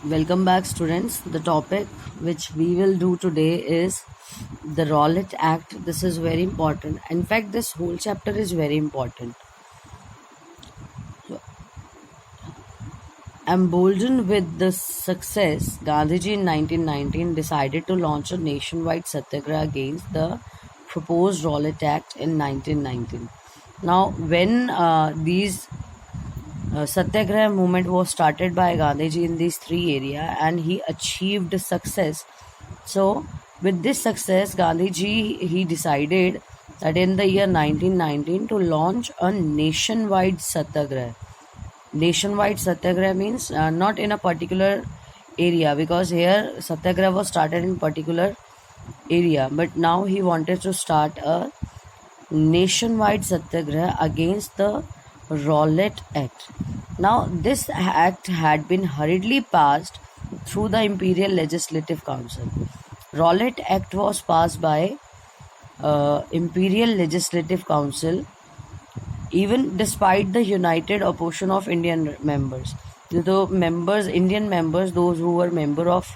Welcome back, students. The topic which we will do today is the Rowlatt Act. This is very important. In fact, this whole chapter is very important. So, emboldened with the success, Gandhiji in 1919 decided to launch a nationwide satyagraha against the proposed Rowlatt Act in 1919. Now, when these Satyagraha movement was started by Gandhiji in these three areas and he achieved success. So with this success, Gandhiji, he decided that in the year 1919 to launch a nationwide Satyagraha. Nationwide Satyagraha means not in a particular area, because here Satyagraha was started in particular area, but now he wanted to start a nationwide Satyagraha against the Rowlatt Act. Now, this act had been hurriedly passed through the Imperial Legislative Council. Rowlatt Act was passed by Imperial Legislative Council, even despite the united opposition of Indian members. Indian members, those who were member of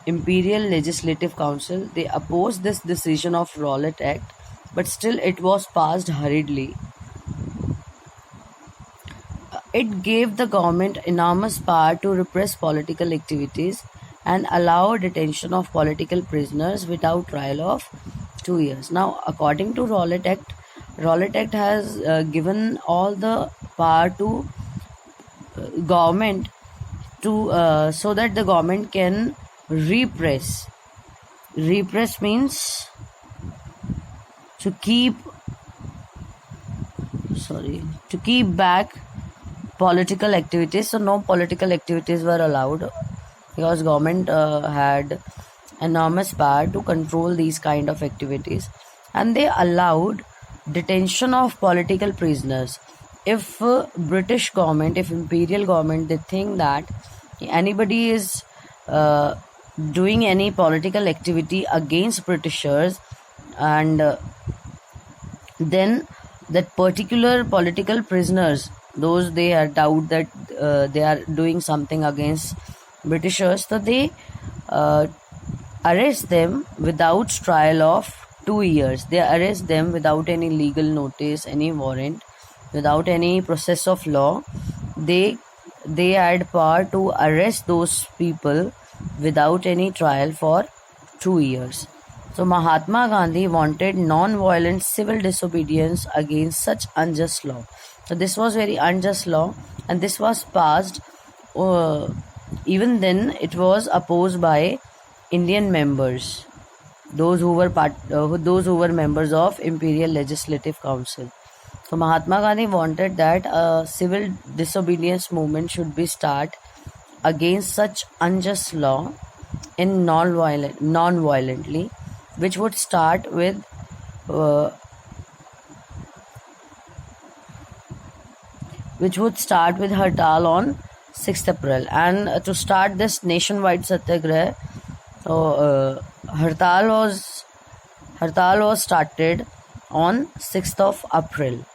Imperial Legislative Council, they opposed this decision of Rowlatt Act, but still it was passed hurriedly. It gave the government enormous power to repress political activities and allow detention of political prisoners without trial of 2 years. Now, according to Rowlatt Act has given all the power to government to so that the government can repress. Repress means to keep back political activities. So no political activities were allowed because government had enormous power to control these kind of activities, and they allowed detention of political prisoners. If British government, if imperial government, they think that anybody is doing any political activity against Britishers, and then that particular political prisoners, those they are doubt that they are doing something against Britishers, so they arrest them without trial of 2 years. They arrest them without any legal notice, any warrant, without any process of law. They had power to arrest those people without any trial for 2 years. So Mahatma Gandhi wanted non-violent civil disobedience against such unjust law. So this was very unjust law, and this was passed. Even then, it was opposed by Indian members, those who were members of Imperial Legislative Council. So Mahatma Gandhi wanted that a civil disobedience movement should be start against such unjust law in non-violently, which would start with Hartal on 6th April. And to start this nationwide Satyagraha, Hartal was started on 6th of April.